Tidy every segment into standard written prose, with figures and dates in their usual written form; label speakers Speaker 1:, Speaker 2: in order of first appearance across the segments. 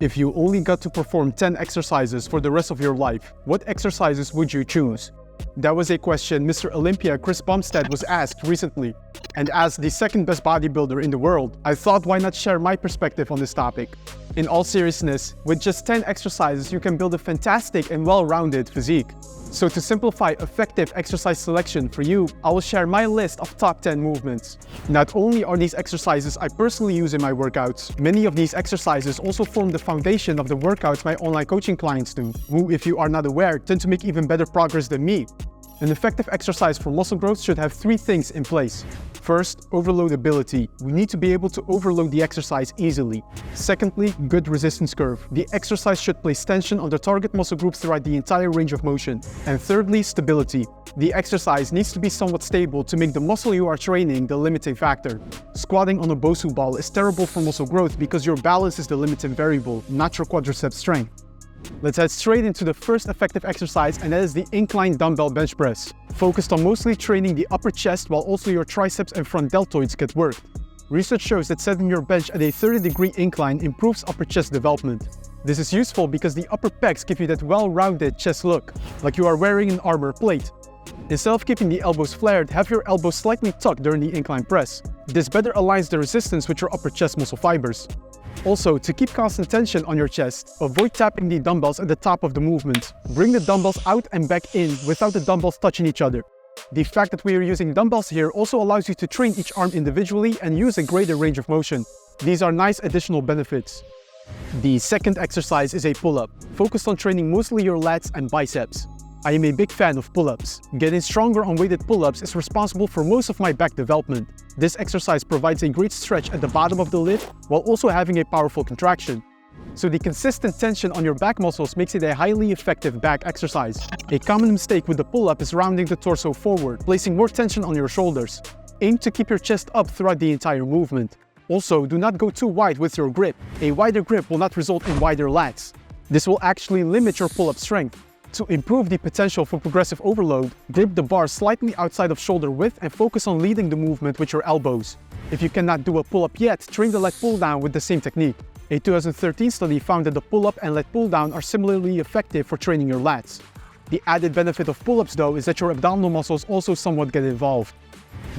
Speaker 1: If you only got to perform 10 exercises for the rest of your life, what exercises would you choose? That was a question Mr. Olympia Chris Bumstead was asked recently. And as the second best bodybuilder in the world, I thought why not share my perspective on this topic. In all seriousness, with just 10 exercises you can build a fantastic and well-rounded physique. So to simplify effective exercise selection for you, I will share my list of top 10 movements. Not only are these exercises I personally use in my workouts, many of these exercises also form the foundation of the workouts my online coaching clients do, who, if you are not aware, tend to make even better progress than me. An effective exercise for muscle growth should have 3 things in place. First, overloadability. We need to be able to overload the exercise easily. Secondly, good resistance curve. The exercise should place tension on the target muscle group throughout the entire range of motion. And thirdly, stability. The exercise needs to be somewhat stable to make the muscle you are training the limiting factor. Squatting on a Bosu ball is terrible for muscle growth because your balance is the limiting variable, not your quadriceps strength. Let's head straight into the first effective exercise, and that is the incline dumbbell bench press. Focused on mostly training the upper chest while also your triceps and front deltoids get worked. Research shows that setting your bench at a 30-degree incline improves upper chest development. This is useful because the upper pecs give you that well-rounded chest look, like you are wearing an armor plate. Instead of keeping the elbows flared, have your elbows slightly tucked during the incline press. This better aligns the resistance with your upper chest muscle fibers. Also, to keep constant tension on your chest, avoid tapping the dumbbells at the top of the movement. Bring the dumbbells out and back in without the dumbbells touching each other. The fact that we are using dumbbells here also allows you to train each arm individually and use a greater range of motion. These are nice additional benefits. The second exercise is a pull-up, focused on training mostly your lats and biceps. I am a big fan of pull-ups. Getting stronger on weighted pull-ups is responsible for most of my back development. This exercise provides a great stretch at the bottom of the lift while also having a powerful contraction. So the consistent tension on your back muscles makes it a highly effective back exercise. A common mistake with the pull-up is rounding the torso forward, placing more tension on your shoulders. Aim to keep your chest up throughout the entire movement. Also, do not go too wide with your grip. A wider grip will not result in wider lats. This will actually limit your pull-up strength. To improve the potential for progressive overload, grip the bar slightly outside of shoulder width and focus on leading the movement with your elbows. If you cannot do a pull-up yet, train the leg pull-down with the same technique. A 2013 study found that the pull-up and leg pull-down are similarly effective for training your lats. The added benefit of pull-ups though is that your abdominal muscles also somewhat get involved.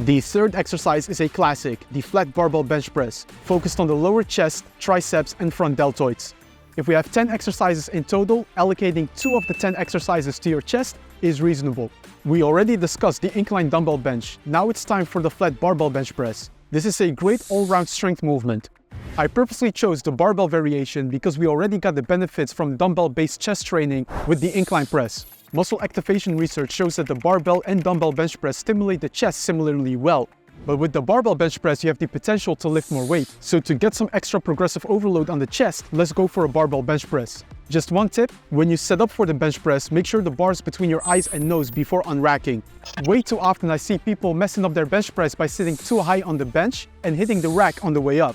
Speaker 1: The third exercise is a classic, the flat barbell bench press, focused on the lower chest, triceps and front deltoids. If we have 10 exercises in total, allocating 2 of the 10 exercises to your chest is reasonable. We already discussed the incline dumbbell bench, now it's time for the flat barbell bench press. This is a great all-round strength movement. I purposely chose the barbell variation because we already got the benefits from dumbbell-based chest training with the incline press. Muscle activation research shows that the barbell and dumbbell bench press stimulate the chest similarly well. But with the barbell bench press, you have the potential to lift more weight. So to get some extra progressive overload on the chest, let's go for a barbell bench press. Just one tip, when you set up for the bench press, make sure the bar is between your eyes and nose before unracking. Way too often I see people messing up their bench press by sitting too high on the bench and hitting the rack on the way up.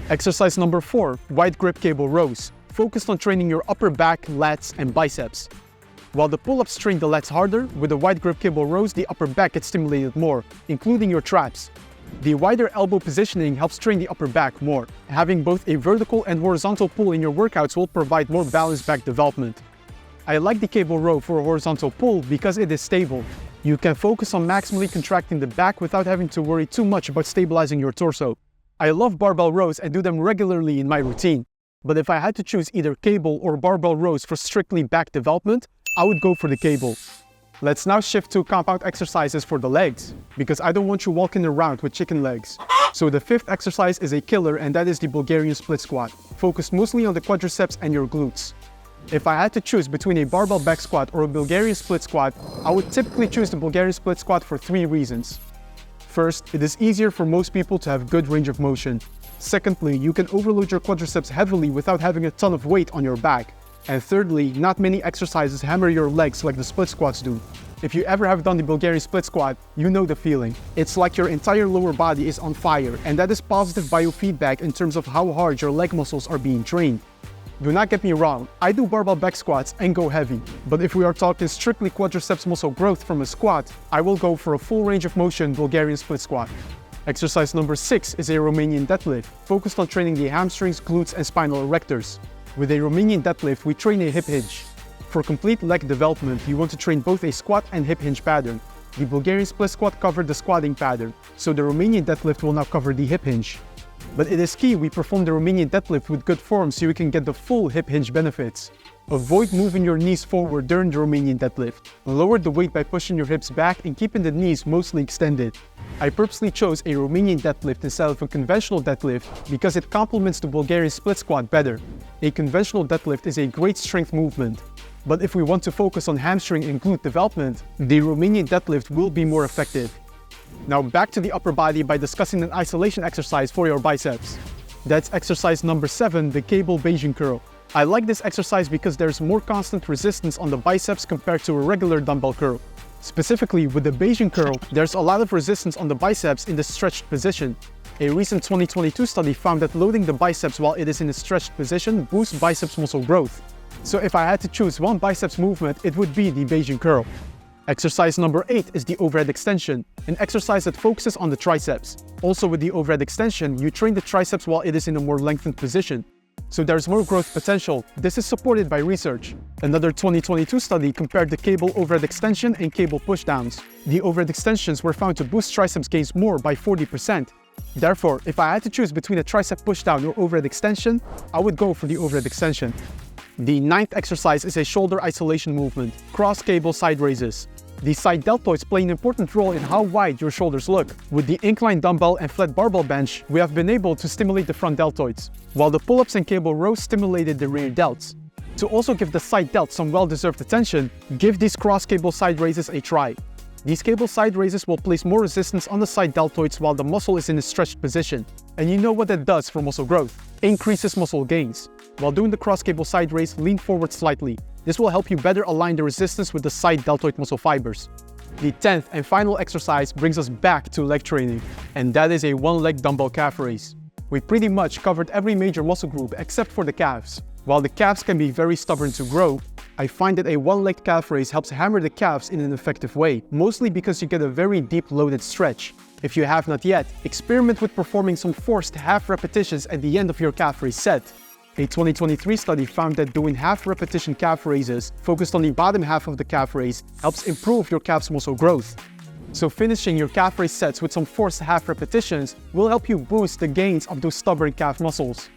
Speaker 1: Exercise number 4, wide grip cable rows, focused on training your upper back, lats, and biceps. While the pull-ups train the lats harder, with the wide grip cable rows, the upper back gets stimulated more, including your traps. The wider elbow positioning helps train the upper back more. Having both a vertical and horizontal pull in your workouts will provide more balanced back development. I like the cable row for a horizontal pull because it is stable. You can focus on maximally contracting the back without having to worry too much about stabilizing your torso. I love barbell rows and do them regularly in my routine. But if I had to choose either cable or barbell rows for strictly back development, I would go for the cable. Let's now shift to compound exercises for the legs, because I don't want you walking around with chicken legs. So the 5th exercise is a killer, and that is the Bulgarian split squat, focused mostly on the quadriceps and your glutes. If I had to choose between a barbell back squat or a Bulgarian split squat, I would typically choose the Bulgarian split squat for 3 reasons. First, it is easier for most people to have good range of motion. Secondly, you can overload your quadriceps heavily without having a ton of weight on your back. And thirdly, not many exercises hammer your legs like the split squats do. If you ever have done the Bulgarian split squat, you know the feeling. It's like your entire lower body is on fire, and that is positive biofeedback in terms of how hard your leg muscles are being trained. Do not get me wrong, I do barbell back squats and go heavy, but if we are talking strictly quadriceps muscle growth from a squat, I will go for a full range of motion Bulgarian split squat. Exercise number 6 is a Romanian deadlift, focused on training the hamstrings, glutes, and spinal erectors. With a Romanian deadlift, we train a hip hinge. For complete leg development, you want to train both a squat and hip hinge pattern. The Bulgarian split squat covered the squatting pattern, so the Romanian deadlift will now cover the hip hinge. But it is key we perform the Romanian deadlift with good form so you can get the full hip hinge benefits. Avoid moving your knees forward during the Romanian deadlift. Lower the weight by pushing your hips back and keeping the knees mostly extended. I purposely chose a Romanian deadlift instead of a conventional deadlift because it complements the Bulgarian split squat better. A conventional deadlift is a great strength movement, but if we want to focus on hamstring and glute development, the Romanian deadlift will be more effective. Now back to the upper body by discussing an isolation exercise for your biceps. That's exercise number 7, the cable Bayesian curl. I like this exercise because there's more constant resistance on the biceps compared to a regular dumbbell curl. Specifically, with the Bayesian curl, there's a lot of resistance on the biceps in the stretched position. A recent 2022 study found that loading the biceps while it is in a stretched position boosts biceps muscle growth. So if I had to choose one biceps movement, it would be the Bayesian curl. Exercise number 8 is the overhead extension, an exercise that focuses on the triceps. Also with the overhead extension, you train the triceps while it is in a more lengthened position. So there's more growth potential. This is supported by research. Another 2022 study compared the cable overhead extension and cable pushdowns. The overhead extensions were found to boost triceps gains more by 40%. Therefore, if I had to choose between a tricep pushdown or overhead extension, I would go for the overhead extension. The 9th exercise is a shoulder isolation movement, cross cable side raises. The side deltoids play an important role in how wide your shoulders look. With the incline dumbbell and flat barbell bench, we have been able to stimulate the front deltoids, while the pull-ups and cable rows stimulated the rear delts. To also give the side delts some well-deserved attention, give these cross cable side raises a try. These cable side raises will place more resistance on the side deltoids while the muscle is in a stretched position. And you know what that does for muscle growth? Increases muscle gains. While doing the cross cable side raise, lean forward slightly. This will help you better align the resistance with the side deltoid muscle fibers. The 10th and final exercise brings us back to leg training, and that is a one-leg dumbbell calf raise. We pretty much covered every major muscle group except for the calves. While the calves can be very stubborn to grow, I find that a one-legged calf raise helps hammer the calves in an effective way, mostly because you get a very deep loaded stretch. If you have not yet, experiment with performing some forced half repetitions at the end of your calf raise set. A 2023 study found that doing half repetition calf raises focused on the bottom half of the calf raise helps improve your calf's muscle growth. So finishing your calf raise sets with some forced half repetitions will help you boost the gains of those stubborn calf muscles.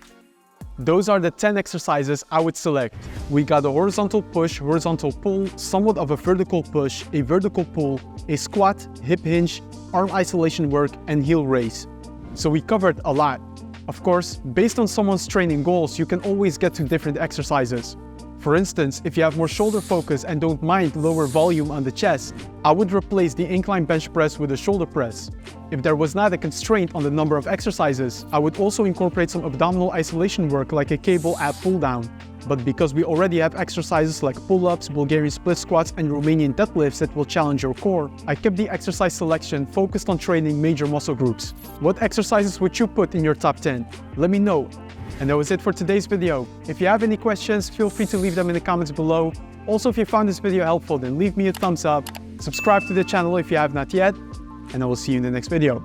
Speaker 1: Those are the 10 exercises I would select. We got a horizontal push, horizontal pull, somewhat of a vertical push, a vertical pull, a squat, hip hinge, arm isolation work, and heel raise. So we covered a lot. Of course, based on someone's training goals, you can always get to different exercises. For instance, if you have more shoulder focus and don't mind lower volume on the chest, I would replace the incline bench press with a shoulder press. If there was not a constraint on the number of exercises, I would also incorporate some abdominal isolation work like a cable ab pull down. But because we already have exercises like pull-ups, Bulgarian split squats, and Romanian deadlifts that will challenge your core, I kept the exercise selection focused on training major muscle groups. What exercises would you put in your top 10? Let me know. And that was it for today's video. If you have any questions, feel free to leave them in the comments below. Also, if you found this video helpful, then leave me a thumbs up, subscribe to the channel if you have not yet, and I will see you in the next video.